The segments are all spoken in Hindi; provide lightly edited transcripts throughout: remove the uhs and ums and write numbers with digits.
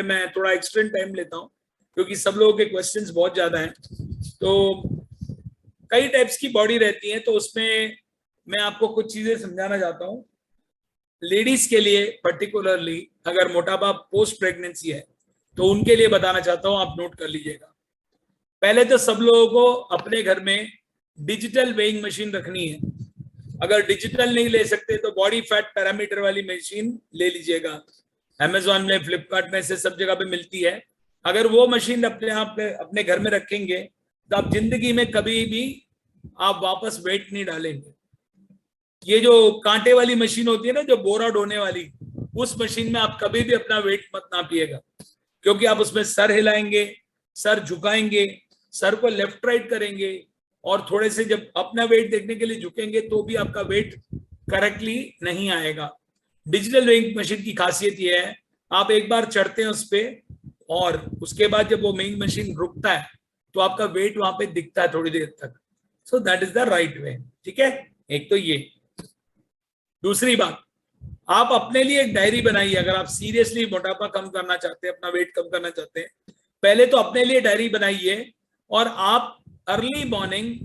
मैं थोड़ा एक्सटेंड टाइम लेता हूँ क्योंकि सब लोगों के क्वेश्चंस बहुत ज्यादा हैं। तो कई टाइप्स की बॉडी रहती है, तो उसमें मैं आपको कुछ चीजें समझाना चाहता हूँ। लेडीज के लिए पर्टिकुलरली अगर मोटापा पोस्ट प्रेगनेंसी है तो उनके लिए बताना चाहता हूँ, आप नोट कर लीजिएगा। पहले तो सब लोगों को अपने घर में डिजिटल वेइंग मशीन रखनी है। अगर डिजिटल नहीं ले सकते तो बॉडी फैट पैरामीटर वाली मशीन ले लीजिएगा। अमेजोन में, फ्लिपकार्ट में से सब जगह पे मिलती है। अगर वो मशीन अपने आप अपने घर में रखेंगे तो आप जिंदगी में कभी भी आप वापस वेट नहीं डालेंगे। ये जो कांटे वाली मशीन होती है ना, जो बोरा ढोने वाली, उस मशीन में आप कभी भी अपना वेट मत नापिएगा, क्योंकि आप उसमें सर हिलाएंगे, सर झुकाएंगे, सर को लेफ्ट राइट करेंगे और थोड़े से जब अपना वेट देखने के लिए झुकेंगे तो भी आपका वेट करेक्टली नहीं आएगा। डिजिटल वेइंग मशीन की खासियत यह है, आप एक बार चढ़ते हैं उस पर और उसके बाद जब वो वेइंग मशीन रुकता है तो आपका वेट वहां पे दिखता है थोड़ी देर तक। So that is the right way. ठीक है, एक तो ये। दूसरी बात, आप अपने लिए एक डायरी बनाइए। अगर आप सीरियसली मोटापा कम करना चाहते हैं, अपना वेट कम करना चाहते हैं, पहले तो अपने लिए डायरी बनाइए। और आप अर्ली मॉर्निंग,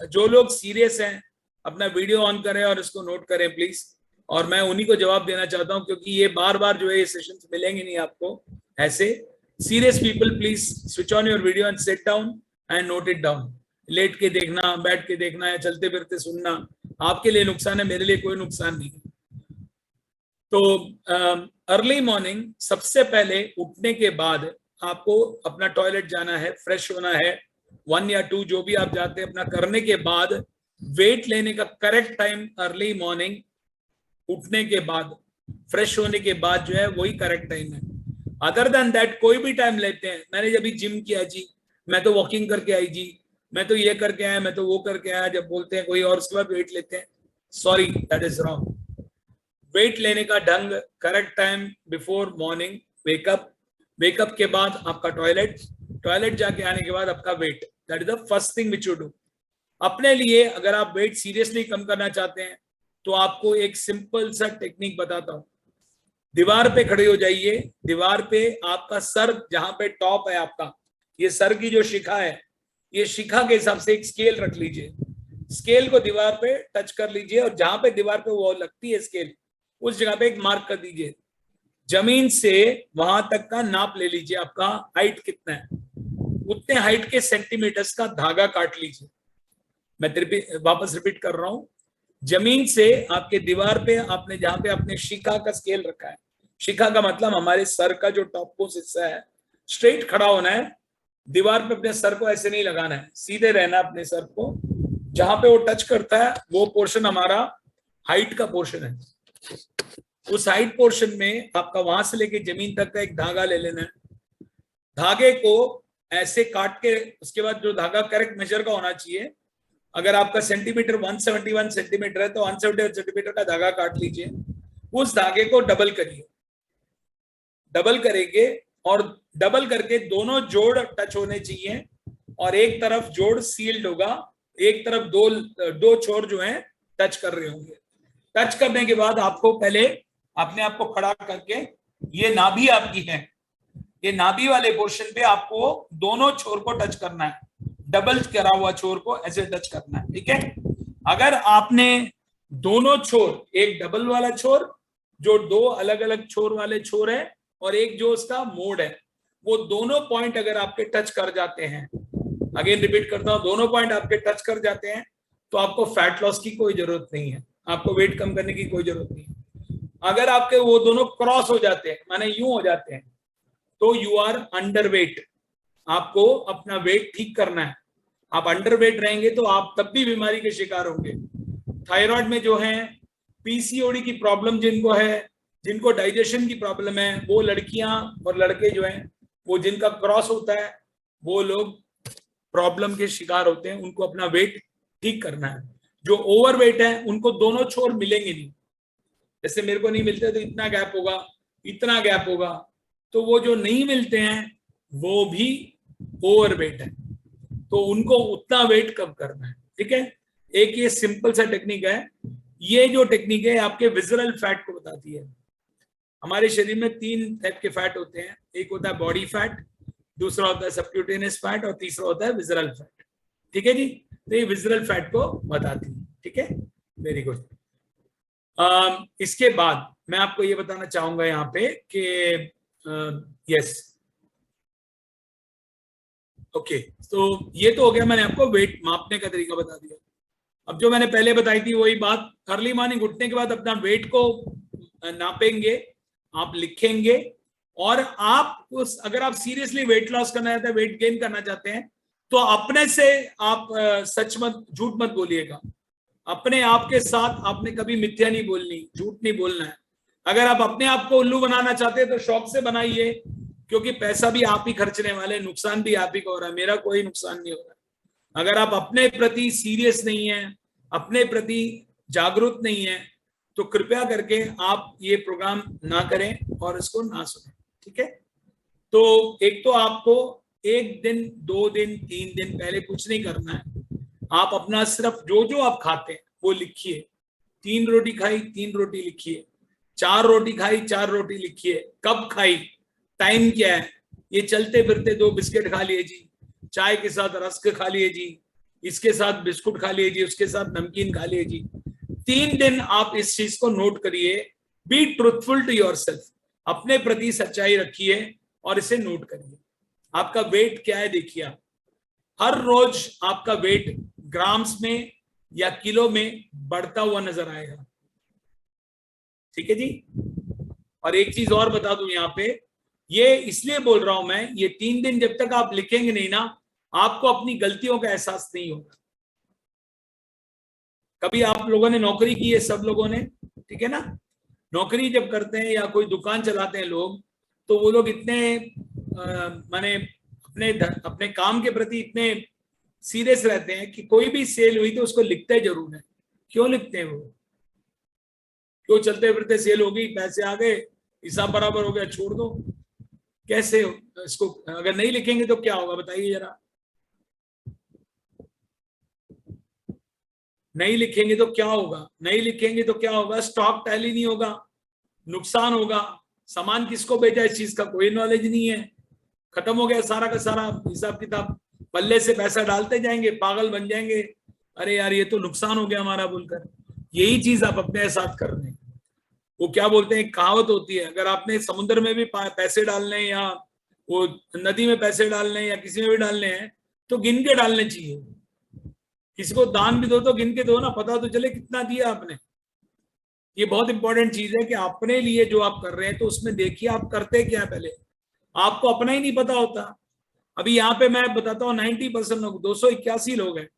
जो लोग सीरियस हैं अपना वीडियो ऑन करें और इसको नोट करें प्लीज। और मैं उन्हीं को जवाब देना चाहता हूं, क्योंकि ये बार बार जो है ये सेशंस मिलेंगे नहीं आपको। ऐसे serious people please switch on your video and sit down and note it down. लेट के देखना, बैठ के देखना या चलते फिरते सुनना आपके लिए नुकसान है, मेरे लिए कोई नुकसान नहीं। तो अर्ली मॉर्निंग सबसे पहले उठने के बाद आपको अपना टॉयलेट जाना है, फ्रेश होना है, 1 या 2 जो भी आप जाते हैं अपना करने के बाद वेट लेने का करेक्ट टाइम अर्ली मॉर्निंग उठने के बाद, फ्रेश होने के बाद जो है वही करेक्ट टाइम है। अदर देन दैट कोई भी टाइम लेते हैं, मैंने जब जिम किया जी, मैं तो वॉकिंग करके आई जी, मैं तो ये करके आया, मैं तो वो करके आया, जब बोलते हैं कोई और उसके बाद वेट लेते हैं, sorry that is wrong. Weight लेने का ढंग correct time before morning wake up, wake up के बाद आपका टॉयलेट, टॉयलेट जाके आने के बाद आपका weight, that is the first thing which you do. अपने लिए अगर आप वेट सीरियसली कम करना चाहते हैं तो आपको एक सिंपल सा टेक्निक बताता हूं। दीवार पे खड़े हो जाइए, दीवार पे आपका सर जहां पे टॉप है आपका, ये सर की जो शिखा है, ये शिखा के हिसाब से एक स्केल रख लीजिए। स्केल को दीवार पे टच कर लीजिए और जहां पे दीवार पे वो लगती है स्केल, उस जगह पे एक मार्क कर दीजिए। जमीन से वहां तक का नाप ले लीजिए, आपका हाइट कितना है, उतने हाइट के सेंटीमीटर्स का धागा काट लीजिए। मैं वापस रिपीट कर रहा हूं, जमीन से आपके दीवार पे आपने जहां पे आपने शिखा का स्केल रखा है, शिखा का मतलब हमारे सर का जो टॉप मोस्ट हिस्सा है, स्ट्रेट खड़ा होना है। दीवार पे अपने सर को ऐसे नहीं लगाना है, सीधे रहना अपने सर को, जहां पे वो टच करता है वो पोर्शन हमारा हाइट का पोर्शन है। उस हाइट पोर्शन में आपका वहां से लेके जमीन तक का एक धागा ले लेना है। धागे को ऐसे काट के, उसके बाद जो धागा करेक्ट मेजर का होना चाहिए, अगर आपका सेंटीमीटर 171 सेंटीमीटर है तो 171 सेंटीमीटर का धागा काट लीजिए। उस धागे को डबल करिए, डबल करेंगे और डबल करके दोनों जोड़ टच होने चाहिए और एक तरफ जोड़ सील्ड होगा, एक तरफ दो छोर जो हैं टच कर रहे होंगे। टच करने के बाद आपको पहले अपने आप को खड़ा करके, ये नाभि आपकी है, ये नाभि वाले पोर्शन पे आपको दोनों छोर को टच करना है, डबल करा हुआ छोर को ऐसे टच करना है। ठीक है, अगर आपने दोनों छोर, एक डबल वाला छोर जो 2 अलग अलग छोर वाले छोर है और एक जो उसका मोड़ है, वो दोनों पॉइंट अगर आपके टच कर जाते हैं, अगेन रिपीट करता हूं, दोनों पॉइंट आपके टच कर जाते हैं तो आपको फैट लॉस की कोई जरूरत नहीं है, आपको वेट कम करने की कोई जरूरत नहीं है। अगर आपके वो दोनों क्रॉस हो जाते हैं, माने यूं हो जाते हैं, तो यू आर अंडर वेट। आपको अपना वेट ठीक करना है। आप अंडर वेट रहेंगे तो आप तब भी बीमारी के शिकार होंगे। थायराइड में जो है, पीसीओडी की प्रॉब्लम जिनको है, जिनको डाइजेशन की प्रॉब्लम है, वो लड़कियां और लड़के जो हैं, वो जिनका क्रॉस होता है वो लोग प्रॉब्लम के शिकार होते हैं। उनको अपना वेट ठीक करना है। जो ओवर वेट है उनको दोनों छोर मिलेंगे नहीं, जैसे मेरे को नहीं मिलते तो इतना गैप होगा, इतना गैप होगा, तो वो जो नहीं मिलते हैं वो भी ओवर वेट है, तो उनको उतना वेट कम करना है। ठीक है, एक ये सिंपल सा टेक्निक है। ये जो टेक्निक है आपके विजरल फैट को बताती है। हमारे शरीर में 3 टाइप के फैट होते हैं, एक होता है बॉडी फैट, दूसरा होता है सबक्यूटेनियस फैट और तीसरा होता है विजरल फैट। ठीक है जी, तो ये विजरल फैट को बताती है। ठीक है, वेरी गुड। इसके बाद मैं आपको ये बताना चाहूंगा यहाँ पे कि यस ओके, तो ये तो हो गया, मैंने आपको वेट मापने का तरीका बता दिया। अब जो मैंने पहले बताई थी वही बात, अर्ली मॉर्निंग उठने के बाद अपना वेट को नापेंगे, आप लिखेंगे, और आप उस अगर आप सीरियसली वेट लॉस करना चाहते हैं, वेट गेन करना चाहते हैं, तो अपने से आप सच मत झूठ मत बोलिएगा। अपने आप के साथ आपने कभी मिथ्या नहीं बोलनी, झूठ नहीं बोलना है। अगर आप अपने आप को उल्लू बनाना चाहते हैं तो शौक से बनाइए, क्योंकि पैसा भी आप ही खर्चने वाले, नुकसान भी आप ही का हो रहा है, मेरा कोई नुकसान नहीं हो रहा। अगर आप अपने प्रति सीरियस नहीं है, अपने प्रति जागरूक नहीं है, तो कृपया करके आप ये प्रोग्राम ना करें और इसको ना सुनें। ठीक है, तो एक तो आपको 1 दिन 2 दिन 3 दिन पहले कुछ नहीं करना है। आप अपना सिर्फ जो जो आप खाते हैं वो लिखिए। 3 रोटी खाई 3 रोटी लिखिए, 4 रोटी खाई 4 रोटी लिखिए, कब खाई, टाइम क्या है, ये चलते फिरते 2 बिस्किट खा लिए जी, चाय के साथ रस्क खा लिए जी, इसके साथ बिस्कुट खा लिए जी, उसके साथ नमकीन खा लिए जी। 3 दिन आप इस चीज को नोट करिए। बी ट्रूथफुल टू योरसेल्फ, अपने प्रति सच्चाई रखिए और इसे नोट करिए। आपका वेट क्या है देखिए, आप हर रोज आपका वेट ग्राम्स में या किलो में बढ़ता हुआ नजर आएगा। ठीक है जी, और एक चीज और बता दूं यहाँ पे, ये इसलिए बोल रहा हूं मैं, ये 3 दिन जब तक आप लिखेंगे नहीं ना, आपको अपनी गलतियों का एहसास नहीं होगा। कभी आप लोगों ने नौकरी की है, सब लोगों ने, ठीक है ना, नौकरी जब करते हैं या कोई दुकान चलाते हैं लोग, तो वो लोग इतने माने अपने काम के प्रति इतने सीरियस रहते हैं कि कोई भी सेल हुई तो उसको लिखते जरूर है। क्यों लिखते हैं वो? क्यों? चलते फिरते सेल हो गई, पैसे आ गए, हिसाब बराबर हो गया, छोड़ दो। कैसे इसको अगर नहीं लिखेंगे तो क्या होगा बताइए जरा। नहीं लिखेंगे तो क्या होगा? नहीं लिखेंगे तो क्या होगा? स्टॉक टैली नहीं होगा, नुकसान होगा। सामान किसको बेचा इस चीज का कोई नॉलेज नहीं है, खत्म हो गया सारा का सारा हिसाब किताब। पल्ले से पैसा डालते जाएंगे, पागल बन जाएंगे, अरे यार ये तो नुकसान हो गया हमारा बोलकर। यही चीज आप अपने साथ कर रहे हैं। वो क्या बोलते हैं, कहावत होती है, अगर आपने समुद्र में भी पैसे डालने हैं या वो नदी में पैसे डालने हैं या किसी में भी डालने हैं, तो गिन के डालने चाहिए। किसी को दान भी दो तो गिन के दो ना, पता तो चले कितना दिया आपने। ये बहुत इंपॉर्टेंट चीज है कि अपने लिए जो आप कर रहे हैं तो उसमें देखिए आप करते क्या। पहले आपको अपना ही नहीं पता होता। अभी यहाँ पे मैं बताता हूँ 90% लोग, 281 लोग हैं,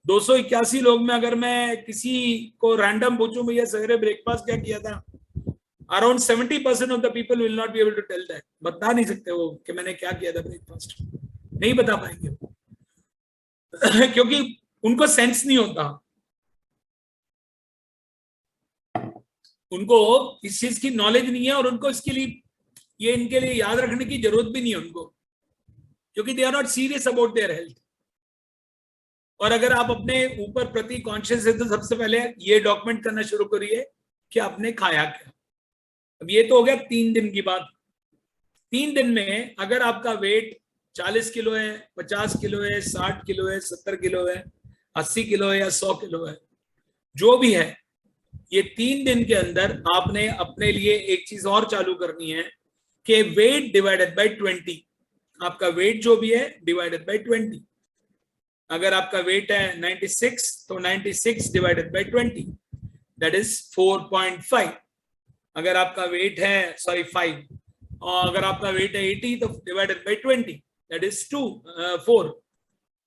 281 लोग में अगर मैं किसी को रैंडम पूछूं भैया सवेरे ब्रेकफास्ट क्या किया था, around 70% of the people will not be able to tell that. बता नहीं सकते वो कि मैंने क्या किया था ब्रेकफास्ट, नहीं बता पाएंगे वो क्योंकि उनको सेंस नहीं होता, उनको इस चीज की नॉलेज नहीं है, और उनको इसके लिए ये इनके लिए याद रखने की जरूरत भी नहीं है उनको, क्योंकि they are not serious about their health. और अगर आप अपने ऊपर प्रति कॉन्शियस है तो सबसे पहले ये डॉक्यूमेंट करना शुरू करिए कि आपने खाया क्या। अब ये तो हो गया 3 दिन की बात। 3 दिन में अगर आपका वेट 40 किलो है, 50 किलो है, 60 किलो है, 70 किलो है, 80 किलो है या 100 किलो है, जो भी है, ये 3 दिन के अंदर आपने अपने लिए एक चीज और चालू करनी है कि वेट डिवाइडेड बाय 20। आपका वेट जो भी है डिवाइडेड बाय 20। अगर आपका वेट है 96 तो 96 डिवाइडेड बाय 20 दैट इज 4.5। अगर आपका वेट है 5, और अगर आपका वेट है 80 तो डिवाइडेड बाय 20 दैट इज 4।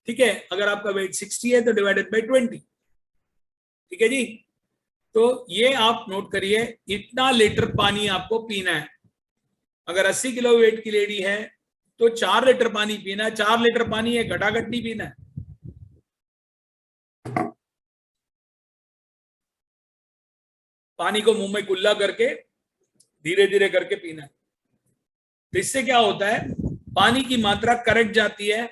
ठीक है, अगर आपका वेट 60 है तो डिवाइडेड बाय 20। ठीक है जी, तो ये आप नोट करिए, इतना लीटर पानी आपको पीना है। अगर 80 किलो वेट की लेडी है तो 4 लीटर पानी पीना है। 4 लीटर पानी है, घटाघट नहीं पीना है। पानी को मुंह में कुल्ला करके धीरे धीरे करके पीना है। तो इससे क्या होता है, पानी की मात्रा करेक्ट जाती है,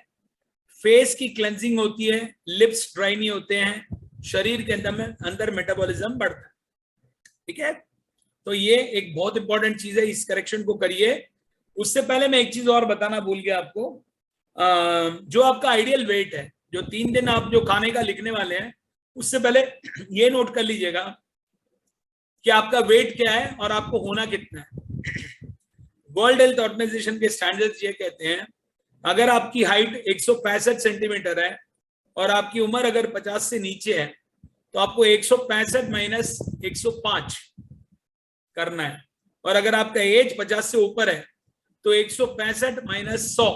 फेस की क्लेंजिंग होती है, लिप्स ड्राई नहीं होते हैं, शरीर के अंदर मेटाबॉलिज्म बढ़ता है। ठीक है, तो ये एक बहुत इंपॉर्टेंट चीज है, इस करेक्शन को करिए। उससे पहले मैं एक चीज और बताना भूल गया आपको, जो आपका आइडियल वेट है, जो 3 दिन आप जो खाने का लिखने वाले हैं, उससे पहले ये नोट कर लीजिएगा कि आपका वेट क्या है और आपको होना कितना है। वर्ल्ड हेल्थ ऑर्गेनाइजेशन के स्टैंडर्ड्स ये कहते हैं, अगर आपकी हाइट 165 सेंटीमीटर है और आपकी उम्र अगर 50 से नीचे है, तो आपको 165 माइनस 105 करना है। और अगर आपका एज 50 से ऊपर है तो 165 माइनस 100,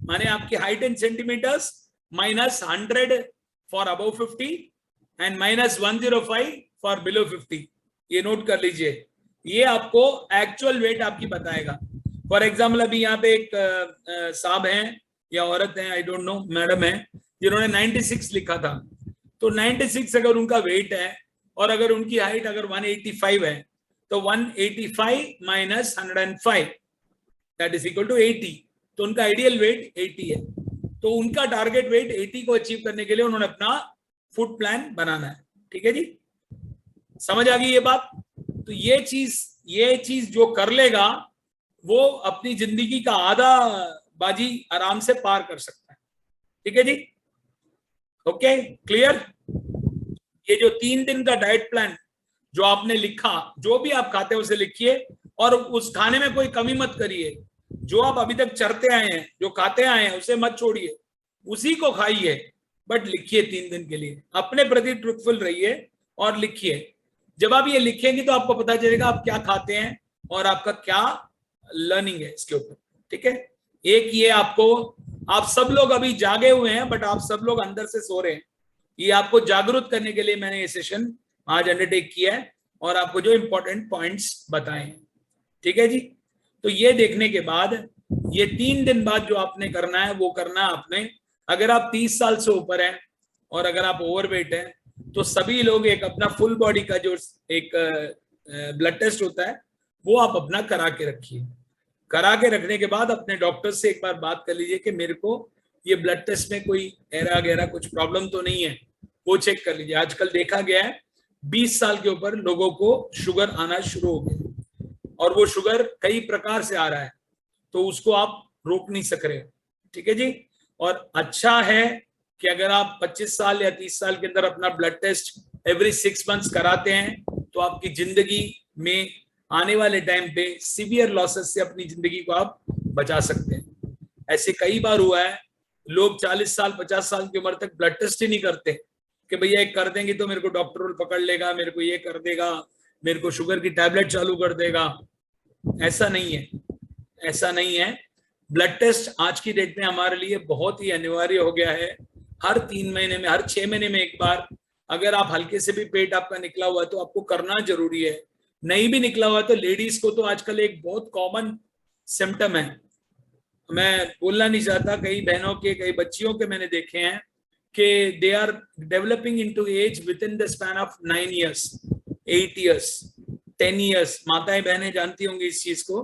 माने आपकी height in centimetres minus 100 for above 50 and minus 105 for below 50। ये नोट कर लीजिए, ये आपको एक्चुअल वेट आपकी बताएगा। फॉर एग्जाम्पल अभी यहाँ पे एक साहब हैं या औरत हैं, आई डोंट नो, मैडम है, जिन्होंने 96 लिखा था। तो 96 अगर उनका वेट है और अगर उनकी हाइट अगर 185 है, तो 185 minus 105 that is equal to 80। तो उनका आइडियल वेट 80 है। तो उनका टारगेट वेट 80 को अचीव करने के लिए उन्होंने अपना फूड प्लान बनाना है। ठीक है जी, समझ आ गई ये बात? तो ये चीज जो कर लेगा वो अपनी जिंदगी का आधा बाजी आराम से पार कर सकता है। ठीक है जी, ओके, क्लियर? ये जो 3 दिन का डाइट प्लान जो आपने लिखा, जो भी आप खाते हैं उसे लिखिए और उस खाने में कोई कमी मत करिए। जो आप अभी तक चरते आए हैं, जो खाते आए हैं, उसे मत छोड़िए, उसी को खाइए, बट लिखिए 3 दिन के लिए। अपने प्रति ट्रुथफुल रहिए और लिखिए। जब आप ये लिखेंगे तो आपको पता चलेगा आप क्या खाते हैं और आपका क्या लर्निंग है इसके ऊपर। ठीक है, एक ये आपको, आप सब लोग अभी जागे हुए हैं बट आप सब लोग अंदर से सो रहे हैं, ये आपको जागरूक करने के लिए मैंने ये सेशन आज अंडरटेक किया है और आपको जो इंपॉर्टेंट पॉइंट्स बताए हैं। ठीक है जी, तो ये देखने के बाद ये 3 दिन बाद जो आपने करना है वो करना है आपने। अगर आप 30 साल से ऊपर हैं और अगर आप ओवरवेट हैं, तो सभी लोग एक अपना फुल बॉडी का जो एक ब्लड टेस्ट होता है वो आप अपना करा के रखिए। करा के रखने के बाद अपने डॉक्टर से एक बार बात कर लीजिए कि मेरे को ये ब्लड टेस्ट में कोई एरा गैरा कुछ प्रॉब्लम तो नहीं है, वो चेक कर लीजिए। आजकल देखा गया है 20 साल के ऊपर लोगों को शुगर आना शुरू हो गया और वो शुगर कई प्रकार से आ रहा है, तो उसको आप रोक नहीं सक रहे। ठीक है जी, और अच्छा है कि अगर आप 25 साल या 30 साल के अंदर अपना ब्लड टेस्ट एवरी 6 मंथ्स कराते हैं, तो आपकी जिंदगी में आने वाले टाइम पे सीवियर लॉसेस से अपनी जिंदगी को आप बचा सकते हैं। ऐसे कई बार हुआ है, लोग 40 साल 50 साल की उम्र तक ब्लड टेस्ट ही नहीं करते कि भैया एक कर देंगे तो मेरे को डॉक्टर पकड़ लेगा, मेरे को ये कर देगा, मेरे को शुगर की टैबलेट चालू कर देगा। ऐसा नहीं है, ऐसा नहीं है। ब्लड टेस्ट आज की डेट में हमारे लिए बहुत ही अनिवार्य हो गया है। हर 3 महीने में, हर 6 महीने में एक बार, अगर आप हल्के से भी पेट आपका निकला हुआ है तो आपको करना जरूरी है। नहीं भी निकला हुआ तो लेडीज को तो आजकल एक बहुत कॉमन सिम्टम है, मैं बोलना नहीं चाहता, कई बहनों के, कई बच्चियों के मैंने देखे हैं कि they are developing into age within the span of 9 years, 8 years, 10 years। माताएं बहनें जानती होंगी इस चीज को,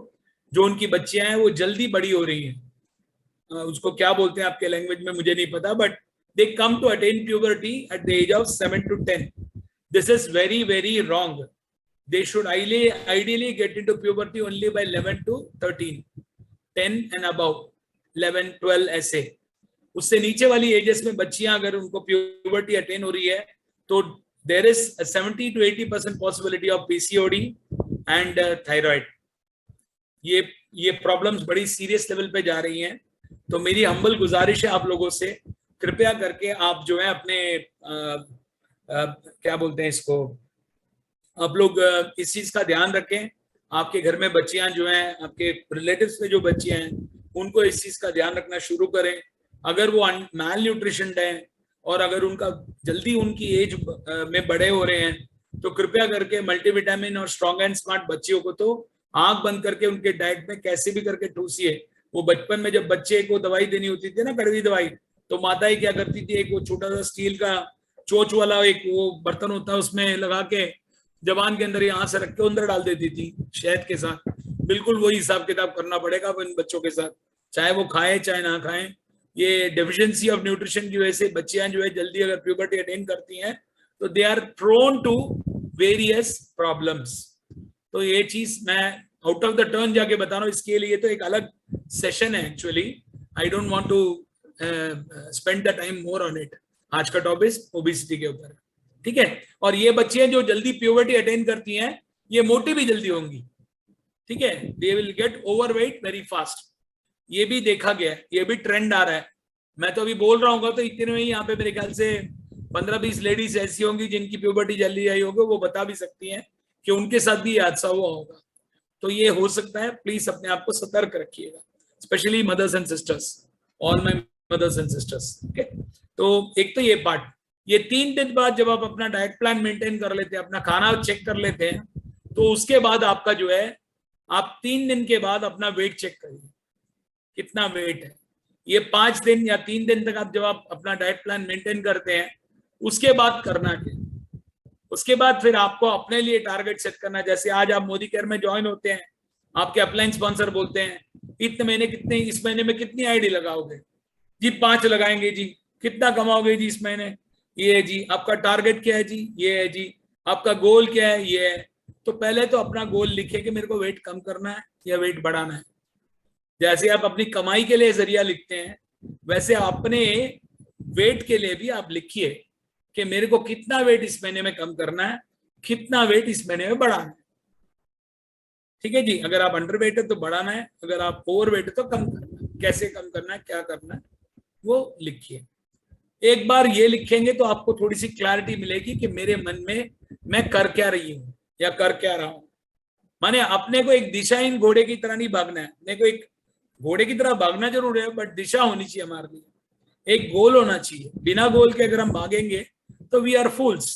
जो उनकी बच्चियां हैं वो जल्दी बड़ी हो रही हैं। उसको क्या बोलते हैं आपके लैंग्वेज में मुझे नहीं पता, but they come to attain puberty at the age of 7 to 10। This is very very wrong. They should ideally get into puberty only by 11 to 13, 10 and above, 11, 12 ऐसे। उससे नीचे वाली एजेस में बच्चियां अगर उनको प्यूबर्टी अटेन हो रही है तो there is a 70 to 80% possibility of PCOD and thyroid। ये प्रॉब्लम्स बड़ी सीरियस लेवल पे जा रही हैं। तो मेरी हम्बल गुजारिश है आप लोगों से, कृपया करके आप जो है अपने क्या बोलते हैं इसको, आप लोग इस चीज का ध्यान रखें। आपके घर में बच्चियां जो हैं, आपके रिलेटिव्स में जो बच्चियां हैं, उनको इस चीज का ध्यान रखना शुरू करें। अगर वो मैल न्यूट्रिशन है और अगर उनका जल्दी उनकी एज में बड़े हो रहे हैं, तो कृपया करके मल्टीविटामिन और स्ट्रॉन्ग एंड स्मार्ट बच्चियों को तो आंख बंद करके उनके डाइट में कैसे भी करके ठूसिए। वो बचपन में जब बच्चे को दवाई देनी होती थी ना, कड़वी दवाई, तो माताएं क्या करती थी, एक वो छोटा सा स्टील का चोच वाला एक वो बर्तन होता है, उसमें लगा के जबान के अंदर यहाँ से रख के अंदर डाल देती थी शहद के साथ। बिल्कुल वही हिसाब किताब करना पड़ेगा इन बच्चों के साथ, चाहे वो खाएं चाहे ना खाएं। ये डेफिशिएंसी ऑफ न्यूट्रिशन की वजह से बच्चियां जो है जल्दी अगर प्यूबर्टी अटेन करती हैं तो they are prone to various problems. तो ये चीज मैं आउट ऑफ द टर्न जाके बता रहा हूँ, इसके लिए तो एक अलग सेशन है actually. I don't want to spend the time more on it. आज का टॉपिक ओबेसिटी के ऊपर, ठीक है। और ये बच्चियां जो जल्दी प्यूबर्टी अटेन करती हैं, ये मोटी भी जल्दी होंगी, ठीक है। They will get overweight very fast. ये भी देखा गया है, ये भी ट्रेंड आ रहा है। मैं तो अभी बोल रहा हूँ तो इतने में ही यहाँ पे मेरे ख्याल से 15-20 लेडीज ऐसी होंगी जिनकी प्यूबर्टी जल्दी आई होगी, वो बता भी सकती हैं कि उनके साथ भी हादसा हुआ होगा। तो ये हो सकता है, प्लीज अपने आप को सतर्क रखिएगा, specially mothers and sisters, all my mothers and sisters, okay. तो एक तो ये पार्ट, ये 3 दिन बाद जब आप अपना डाइट प्लान मेंटेन कर लेते हैं, अपना खाना चेक कर लेते हैं, तो उसके बाद आपका जो है, आप 3 दिन के बाद अपना वेट चेक करिए कितना वेट है। ये 5 दिन या 3 दिन तक आप जब आप अपना डाइट प्लान मेंटेन करते हैं, उसके बाद करना क्या, उसके बाद फिर आपको अपने लिए टारगेट सेट करना। जैसे आज आप मोदी केयर में ज्वाइन होते हैं, आपके अपलाइन स्पॉन्सर बोलते हैं इतने महीने कितने, इस महीने में कितनी आईडी लगाओगे जी, 5 लगाएंगे जी, कितना कमाओगे जी इस महीने, ये है जी, आपका टारगेट क्या है जी, ये है जी, आपका गोल क्या है, ये है। तो पहले तो अपना गोल लिखिए कि मेरे को वेट कम करना है या वेट बढ़ाना है। जैसे आप अपनी कमाई के लिए जरिया लिखते हैं, वैसे अपने वेट के लिए भी आप लिखिए कि मेरे को कितना वेट इस महीने में कम करना है, कितना वेट इस महीने में बढ़ाना है, ठीक है जी। अगर आप अंडर वेट है तो बढ़ाना है, अगर आप ओवर वेट है तो कम करना है। कैसे कम करना है, क्या करना है, वो लिखिए। एक बार ये लिखेंगे तो आपको थोड़ी सी क्लैरिटी मिलेगी कि मेरे मन में मैं कर क्या रही हूं या कर क्या रहा हूं। माने अपने को एक दिशाहीन घोड़े की तरह नहीं भागना है, अपने को एक घोड़े की तरह भागना जरूर है, बट दिशा होनी चाहिए हमारे लिए, एक गोल होना चाहिए। बिना गोल के अगर हम भागेंगे तो वी आर फूल्स,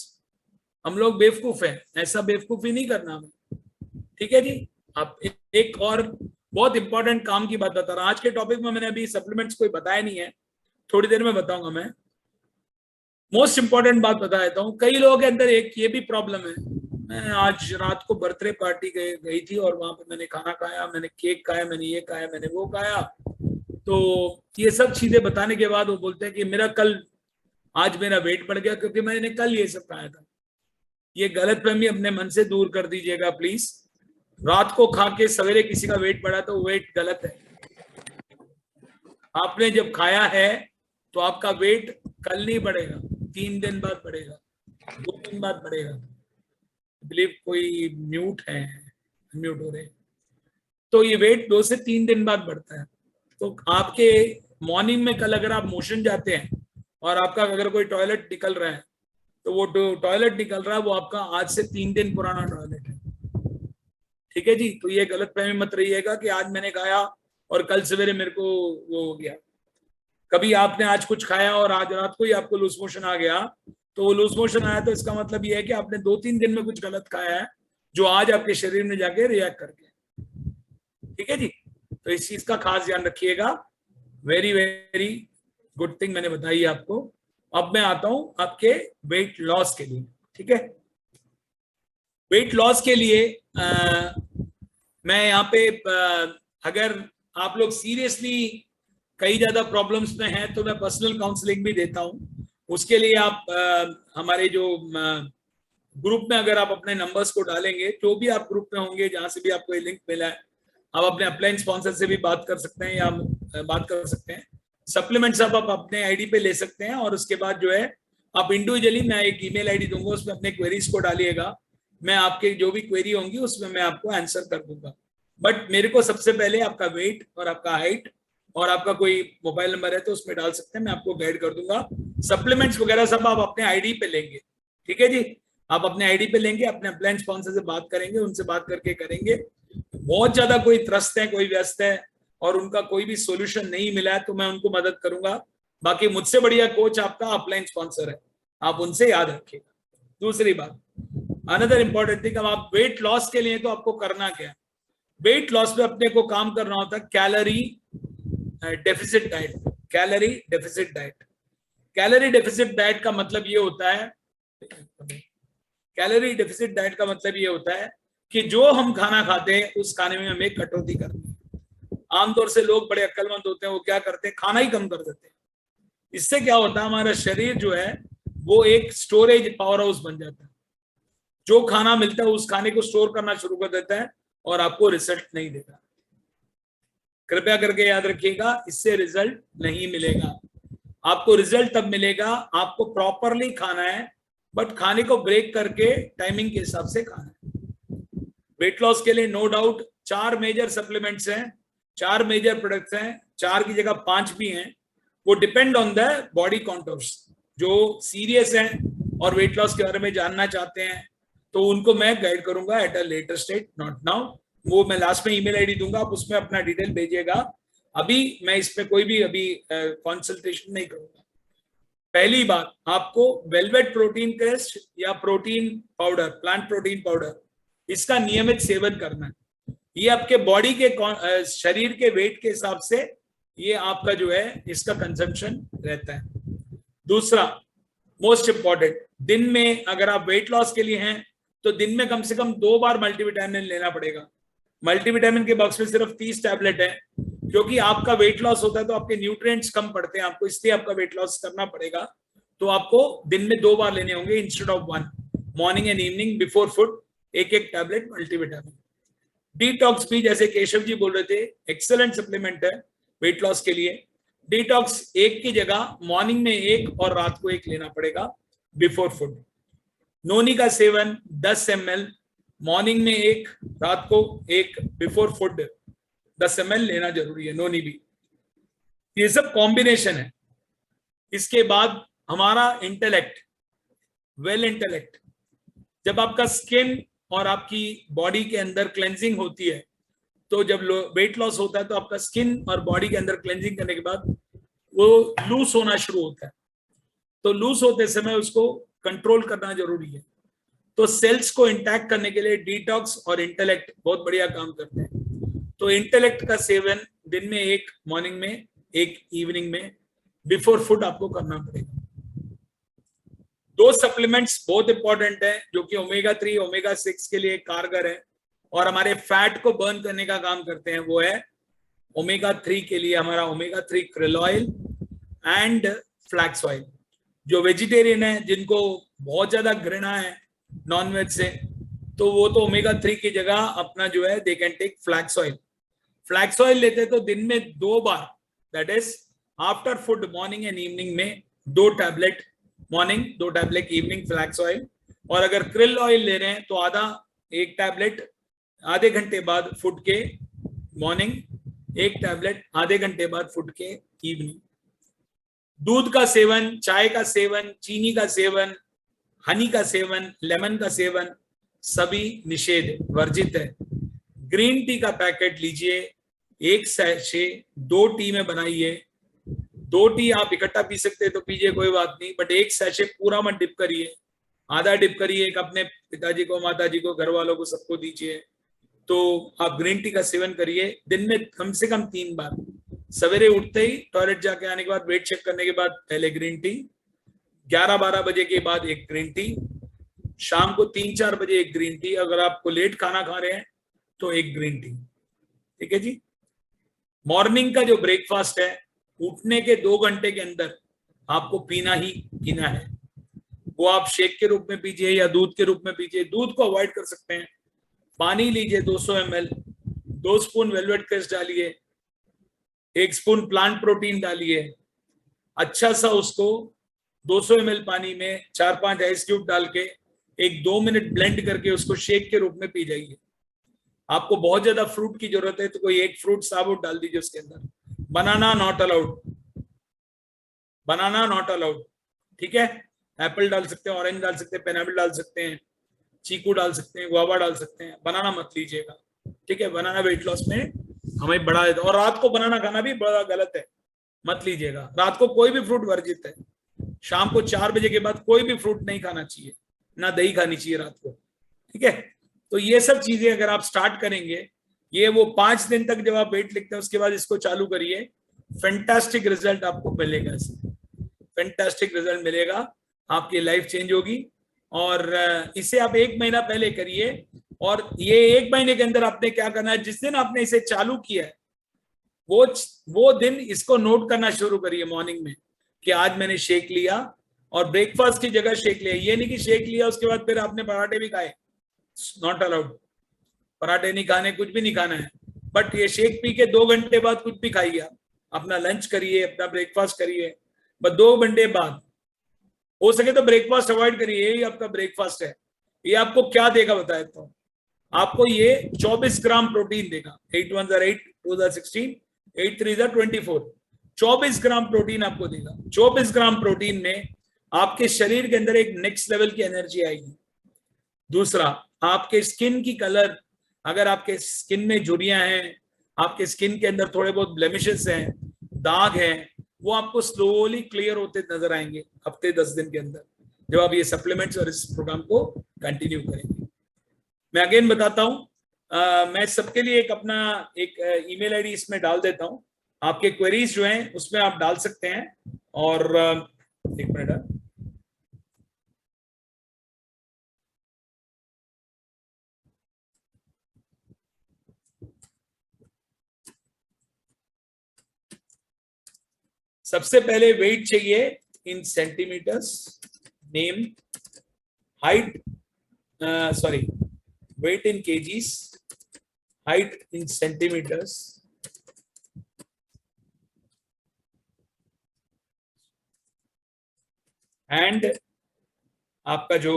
हम लोग बेवकूफ हैं, ऐसा बेवकूफी नहीं करना हमें, ठीक है जी। आप एक और बहुत इंपॉर्टेंट काम की बात बता रहा हूं। आज के टॉपिक में मैंने अभी सप्लीमेंट्स कोई बताया नहीं है, थोड़ी देर में बताऊंगा मैं। मोस्ट इंपॉर्टेंट बात बता देता हूँ। कई लोगों के अंदर एक ये भी प्रॉब्लम है, मैं आज रात को बर्थडे पार्टी गई थी और वहां पे मैंने खाना खाया, मैंने केक खाया, मैंने ये खाया, मैंने वो खाया। तो ये सब चीजें बताने के बाद वो बोलते हैं कि मेरा कल, आज मेरा वेट बढ़ गया क्योंकि मैंने कल ये सब खाया था। ये गलतफहमी अपने मन से दूर कर दीजिएगा प्लीज। रात को खा के सवेरे किसी का वेट बढ़ा तो वेट गलत है। आपने जब खाया है तो आपका वेट कल नहीं बढ़ेगा, 3 दिन बाद बढ़ेगा, 2 दिन बाद बढ़ेगा। बिलीव कोई म्यूट है, म्यूट हो रहे। तो ये वेट 2 से 3 दिन बाद बढ़ता है। तो आपके मॉर्निंग में कल अगर आप मोशन जाते हैं और आपका अगर कोई टॉयलेट निकल रहा है, तो वो टॉयलेट निकल रहा है वो आपका आज से 3 दिन पुराना टॉयलेट है, ठीक है जी। तो ये गलतफहमी मत रहिएगा कि आज मैंने खाया और कल सवेरे मेरे को वो हो गया। कभी आपने आज कुछ खाया और आज रात को ही आपको लूज मोशन आ गया, तो वो लूज मोशन आया तो इसका मतलब ये है कि आपने 2-3 दिन में कुछ गलत खाया है जो आज आपके शरीर में जाके रिएक्ट कर गया, ठीक है जी। तो इस चीज का खास ध्यान रखिएगा। वेरी वेरी गुड थिंग मैंने बताई आपको। अब मैं आता हूं आपके वेट लॉस के लिए, ठीक है। वेट लॉस के लिए मैं यहाँ पे अगर आप लोग सीरियसली कई ज्यादा प्रॉब्लम्स में हैं तो मैं पर्सनल काउंसलिंग भी देता हूँ। उसके लिए आप हमारे जो ग्रुप में अगर आप अपने नंबर्स को डालेंगे, जो भी आप ग्रुप में होंगे जहां से भी आपको ये लिंक मिला है, आप अपने अपलाइन स्पॉन्सर से भी बात कर सकते हैं या बात कर सकते हैं। सप्लीमेंट्स आप अपने आईडी पे ले सकते हैं और उसके बाद जो है आप इंडिविजुअली, मैं एक ईमेल आईडी दूंगा, उसमें अपने क्वेरीज को डालिएगा। मैं आपके जो भी क्वेरी होंगी उसमें मैं आपको आंसर कर दूंगा। बट मेरे को सबसे पहले आपका वेट और आपका हाइट और आपका कोई मोबाइल नंबर है तो उसमें डाल सकते हैं, मैं आपको गाइड कर दूंगा। सप्लीमेंट्स वगैरह सब आप अपने आईडी पे लेंगे, ठीक है जी। आप अपने आईडी पे लेंगे, अपने अपलाइन स्पॉन्सर से बात करेंगे, उनसे बात करके करेंगे। बहुत ज्यादा कोई त्रस्त है, कोई व्यस्त है और उनका कोई भी सोल्यूशन नहीं मिला है तो मैं उनको मदद करूंगा। बाकी मुझसे बढ़िया कोच आपका अपलाइन स्पॉन्सर है, आप उनसे याद रखिएगा। दूसरी बात, अनदर इंपॉर्टेंट थिंग, अब आप वेट लॉस के लिए तो आपको करना क्या है, वेट लॉस पे अपने को काम करना होता है calorie deficit diet. Calorie deficit diet, calorie deficit diet का मतलब ये होता है, कैलोरी डेफिसिट डाइट का मतलब ये होता है कि जो हम खाना खाते हैं उस खाने में हमें कटौती करनी है। आमतौर से लोग बड़े अक्लमंद होते हैं, वो क्या करते हैं, खाना ही कम कर देते हैं। इससे क्या होता है, हमारा शरीर जो है वो एक स्टोरेज पावर हाउस बन जाता है। जो खाना मिलता है उस खाने को स्टोर करना शुरू कर देता है और आपको रिजल्ट नहीं देगा। कृपया करके याद रखिएगा, इससे रिजल्ट नहीं मिलेगा। आपको रिजल्ट तब मिलेगा, आपको प्रॉपरली खाना है, बट खाने को ब्रेक करके टाइमिंग के हिसाब से खाना है। वेट लॉस के लिए नो डाउट 4 मेजर सप्लीमेंट्स हैं, 4 मेजर प्रोडक्ट्स हैं, 4 की जगह 5 भी हैं। वो depend on the body contours. जो सीरियस हैं और वेट लॉस के बारे में जानना चाहते हैं तो उनको मैं गाइड करूंगा at a later state, not now. वो मैं लास्ट में ईमेल आईडी दूंगा, आप उसमें अपना डिटेल भेजिएगा। अभी मैं इसमें कोई भी अभी कंसल्टेशन नहीं करूंगा। पहली बात, आपको वेलवेट प्रोटीन क्रेस्ट या protein powder, plant protein powder, इसका नियमित सेवन करना है। ये आपके बॉडी के शरीर के वेट के हिसाब से ये आपका जो है इसका कंजम्पशन रहता है। दूसरा मोस्ट इंपॉर्टेंट, दिन में अगर आप वेट लॉस के लिए हैं तो दिन में कम से कम 2 बार मल्टीविटामिन लेना पड़ेगा। मल्टीविटामिन के बॉक्स में सिर्फ 30 टैबलेट है, क्योंकि आपका वेट लॉस होता है तो आपके न्यूट्रिएंट्स कम पड़ते हैं आपको, इसलिए आपका वेट लॉस करना पड़ेगा। तो आपको दिन में 2 बार लेने होंगे instead of 1, morning and evening before food, एक टैबलेट मल्टीविटामिन। डिटॉक्स भी जैसे केशव जी बोल रहे थे, एक्सेलेंट सप्लीमेंट है वेट लॉस के लिए। डिटॉक्स 1 की जगह मॉर्निंग में 1 और रात को 1 लेना पड़ेगा बिफोर फूड। नोनी का सेवन 10 ml, मॉर्निंग में 1, रात को 1, बिफोर फूड 10 ml लेना जरूरी है, नोनी भी। ये सब कॉम्बिनेशन है। इसके बाद हमारा इंटेलेक्ट, वेल इंटेलेक्ट, जब आपका स्किन और आपकी बॉडी के अंदर क्लेंजिंग होती है, तो जब वेट लॉस होता है तो आपका स्किन और बॉडी के अंदर क्लेंजिंग करने के बाद वो लूज होना शुरू होता है। तो लूज होते समय उसको कंट्रोल करना जरूरी है। तो सेल्स को इंटैक्ट करने के लिए डिटॉक्स और इंटेलेक्ट बहुत बढ़िया काम करते हैं। तो इंटेलेक्ट का सेवन दिन में 1, मॉर्निंग में 1, इवनिंग में बिफोर फूड आपको करना पड़ेगा। 2 सप्लीमेंट्स बहुत इंपॉर्टेंट है जो कि ओमेगा 3, ओमेगा 6 के लिए कारगर है और हमारे फैट को बर्न करने का काम करते हैं। वो है ओमेगा 3 के लिए हमारा omega 3 krill oil and flax oil. जो वेजिटेरियन है, जिनको बहुत ज्यादा घृणा है नॉनवेज से, तो वो तो ओमेगा 3 की जगह अपना जो है they can take flax oil. Flax oil लेते तो दिन में 2 बार, that is after food morning and evening में 2 tablet morning, 2 tablet evening flax oil. और अगर krill ऑयल ले रहे हैं तो आधा 1 टैबलेट आधे घंटे बाद फूड के मॉर्निंग, 1 टैबलेट आधे घंटे बाद फूड के इवनिंग। दूध का सेवन, चाय का सेवन, चीनी का सेवन, हनी का सेवन, लेमन का सेवन सभी निषेध, वर्जित है। ग्रीन टी का पैकेट लीजिए, 1 सैशे 2 टी में बनाइए। 2 टी आप इकट्ठा पी सकते हैं तो पीजिए, कोई बात नहीं, बट 1 सैशे पूरा मत डिप करिए, आधा डिप करिए, एक अपने पिताजी को, माताजी को, घर वालों को, सबको दीजिए। तो आप ग्रीन टी का सेवन करिए दिन में कम से कम 3 बार। सवेरे उठते ही, टॉयलेट जाके आने के बाद, वेट चेक करने के बाद पहले ग्रीन टी, 11-12 बजे के बाद 1 ग्रीन टी, शाम को 3-4 बजे 1 ग्रीन टी, अगर आपको लेट खाना खा रहे हैं तो 1 ग्रीन टी। ठीक है जी। मॉर्निंग का जो ब्रेकफास्ट है, उठने के 2 घंटे के अंदर आपको पीना ही पीना है। वो आप शेक के रूप में पीजिए या दूध के रूप में पीजिए, दूध को अवॉइड कर सकते हैं। पानी लीजिए 200 ml, 2 स्पून वेलवेट क्रेस्ट डालिए, 1 स्पून प्लांट प्रोटीन डालिए, अच्छा सा उसको 200 ml पानी में 4-5 आइस क्यूब डाल के 1-2 मिनट ब्लेंड करके उसको शेक के रूप में पी जाइए। आपको बहुत ज्यादा फ्रूट की जरूरत है तो कोई 1 फ्रूट साबुत डाल दीजिए उसके अंदर। Banana not allowed, banana not allowed, ठीक है। एप्पल डाल सकते हैं, ऑरेंज डाल सकते हैं, पाइनएप्पल डाल सकते हैं, चीकू डाल सकते हैं, गुआवा डाल सकते हैं, बनाना मत लीजिएगा, ठीक है। बनाना वेट लॉस में हमें बढ़ा देता है। और रात को बनाना खाना भी बड़ा गलत है, मत लीजिएगा। रात को कोई भी फ्रूट वर्जित है। शाम को 4 बजे के बाद कोई भी फ्रूट नहीं खाना चाहिए, ना दही खानी चाहिए रात को, ठीक है। तो ये सब चीजें अगर आप स्टार्ट करेंगे, ये वो 5 दिन तक जब आप वेट लिखते हैं उसके बाद इसको चालू करिए, फैंटास्टिक रिजल्ट आपको मिलेगा। फैंटास्टिक रिजल्ट मिलेगा, आपकी लाइफ चेंज होगी। और इसे आप 1 महीना पहले करिए। और ये 1 महीने के अंदर आपने क्या करना है, जिस दिन आपने इसे चालू किया है वो दिन इसको नोट करना शुरू करिए मॉर्निंग में कि आज मैंने शेक लिया, और ब्रेकफास्ट की जगह शेक लिया। ये नहीं कि शेक लिया उसके बाद फिर आपने पराठे भी खाए, नॉट अलाउड। पराठे नहीं खाने, कुछ भी नहीं खाना है, बट ये शेक पी के 2 घंटे बाद कुछ भी खाइए, अपना लंच करिए, अपना ब्रेकफास्ट करिए, बस 2 घंटे बाद। हो सके तो ब्रेकफास्ट अवॉइड करिए, यही आपका ब्रेकफास्ट है। ये आपको क्या देगा बताया तो, आपको ये 24 ग्राम प्रोटीन देगा। 8 1 8, 2 16, 8 3 24, 24 ग्राम प्रोटीन आपको देगा। 24 ग्राम प्रोटीन में आपके शरीर के अंदर एक नेक्स्ट लेवल की एनर्जी आएगी। दूसरा, आपके स्किन की कलर, अगर आपके स्किन में झुर्रियां हैं, आपके स्किन के अंदर थोड़े बहुत ब्लेमिशेस हैं, दाग हैं, वो आपको स्लोली क्लियर होते नजर आएंगे हफ्ते 10 दिन के अंदर, जब आप ये सप्लीमेंट्स और इस प्रोग्राम को कंटिन्यू करेंगे। मैं अगेन बताता हूं, मैं सबके लिए एक अपना एक ईमेल आईडी इसमें डाल देता हूं, आपके क्वेरीज जो हैं उसमें आप डाल सकते हैं। और एक मिनट, सबसे पहले वेट चाहिए in centimetres, name, height, sorry, weight in kgs, height in centimetres, and आपका जो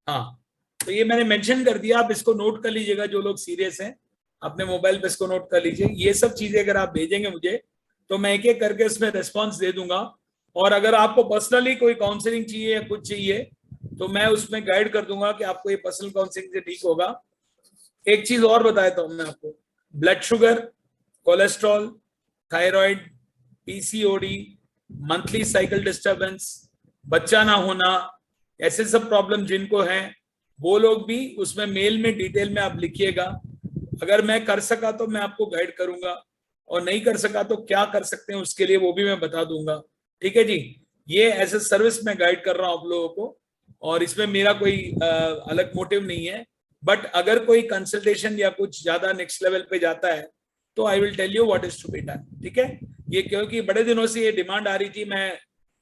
हाँ, तो ये मैंने मेंशन कर दिया, आप इसको नोट कर लीजिएगा। जो लोग सीरियस हैं अपने मोबाइल पे इसको नोट कर लीजिए। ये सब चीजें अगर आप भेजेंगे मुझे तो मैं एक एक करके उसमें रिस्पॉन्स दे दूंगा। और अगर आपको पर्सनली कोई काउंसलिंग चाहिए या कुछ चाहिए तो मैं उसमें गाइड कर दूंगा कि आपको ये पर्सनल काउंसलिंग से ठीक होगा। एक चीज और बताता हूं मैं आपको, blood sugar, cholesterol, thyroid, PCOD, monthly cycle disturbance, बच्चा ना होना, ऐसे सब प्रॉब्लम जिनको हैं वो लोग भी उसमें मेल में डिटेल में आप लिखिएगा। अगर मैं कर सका तो मैं आपको गाइड करूंगा, और नहीं कर सका तो क्या कर सकते हैं उसके लिए वो भी मैं बता दूंगा। ठीक है जी, ये एज ए सर्विस मैं गाइड कर रहा हूं आप लोगों को, और इसमें मेरा कोई अलग मोटिव नहीं है। बट अगर कोई कंसल्टेशन या कुछ ज्यादा नेक्स्ट लेवल पे जाता है तो I will tell you what is to be done. ठीक है, ये क्योंकि बड़े दिनों से ये डिमांड आ रही थी, मैं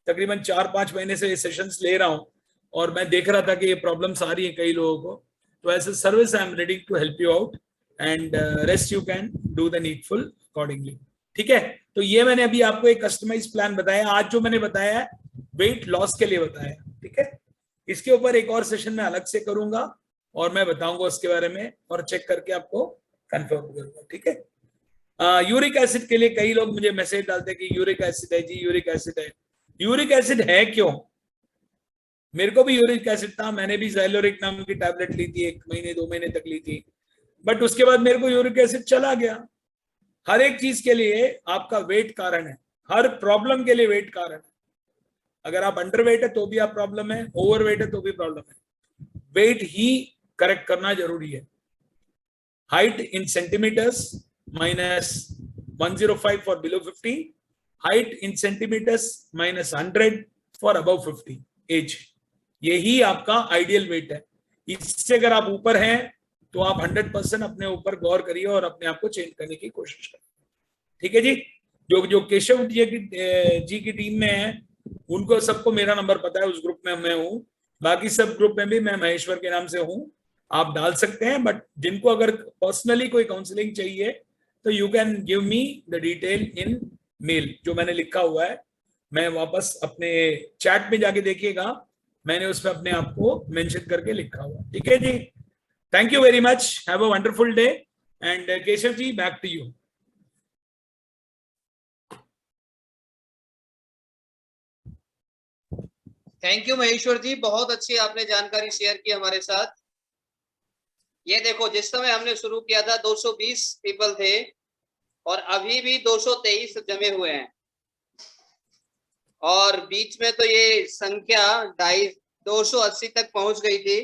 तकरीबन 4-5 महीने से ये सेशंस ले रहा हूँ, और मैं देख रहा था कि ये प्रॉब्लम्स आ रही है कई लोगों को। तो as a service I am ready to help you out, and rest you can do the needful accordingly. ठीक है, तो ये मैंने अभी आपको एक कस्टमाइज प्लान बताया। आज जो मैंने बताया है वेट लॉस के लिए बताया। ठीक है, इसके ऊपर एक और सेशन में अलग से करूंगा और मैं बताऊंगा उसके बारे में, और चेक करके आपको कंफर्म करूंगा। ठीक है, यूरिक एसिड के लिए कई लोग मुझे मैसेज डालते हैं कि यूरिक एसिड है जी, यूरिक एसिड है। यूरिक एसिड है क्यों? मेरे को भी यूरिक एसिड था, मैंने भी ज़ाइलोरिक नाम की टैबलेट ली थी, 1 महीने 2 महीने तक ली थी, बट उसके बाद मेरे को यूरिक एसिड चला गया। हर एक चीज के लिए आपका वेट कारण है, हर प्रॉब्लम के लिए वेट कारण है। अगर आप अंडरवेट है तो भी आप प्रॉब्लम है, ओवरवेट है तो भी प्रॉब्लम है। वेट ही करेक्ट करना जरूरी है। Height in centimetres minus 105 for below 50, height in centimetres minus 100 for above 50 age, यही आपका आइडियल वेट है। इससे अगर आप ऊपर हैं तो आप 100% अपने ऊपर गौर करिए और अपने आप को चेंज करने की कोशिश करिए। ठीक है जी, जो जो केशव जी की टीम में है उनको सबको मेरा नंबर पता है, उस ग्रुप में मैं हूँ। बाकी सब ग्रुप में भी मैं महेश्वर के नाम से हूँ, आप डाल सकते हैं। बट जिनको अगर पर्सनली कोई काउंसलिंग चाहिए तो you can give me the detail in mail, जो मैंने लिखा हुआ है। मैं वापस अपने चैट में जाके देखिएगा, मैंने उसमें अपने आप को मेंशन करके लिखा हुआ। ठीक है जी, thank you very much, have a wonderful day, and Keshav ji back to you. Thank you Maheshwar ji, बहुत अच्छी आपने जानकारी शेयर की हमारे साथ। ये देखो, जिस समय हमने शुरू किया था 220 पीपल थे और अभी भी 223 जमे हुए हैं, और बीच में तो ये संख्या 280 तक पहुंच गई थी।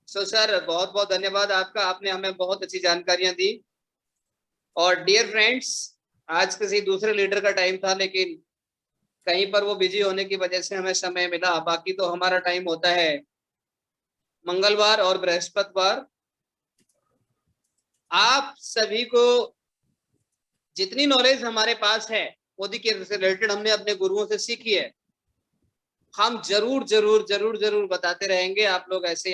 सो सर, बहुत बहुत धन्यवाद आपका, आपने हमें बहुत अच्छी जानकारियां दी। और डियर फ्रेंड्स, आज किसी दूसरे लीडर का टाइम था, लेकिन कहीं पर वो बिजी होने की वजह से हमें समय मिला। बाकी तो हमारा टाइम होता है मंगलवार और बृहस्पतिवार। आप सभी को जितनी नॉलेज हमारे पास है मोदी के रिलेटेड, हमने अपने गुरुओं से सीखी है, हम जरूर जरूर जरूर जरूर बताते रहेंगे। आप लोग ऐसे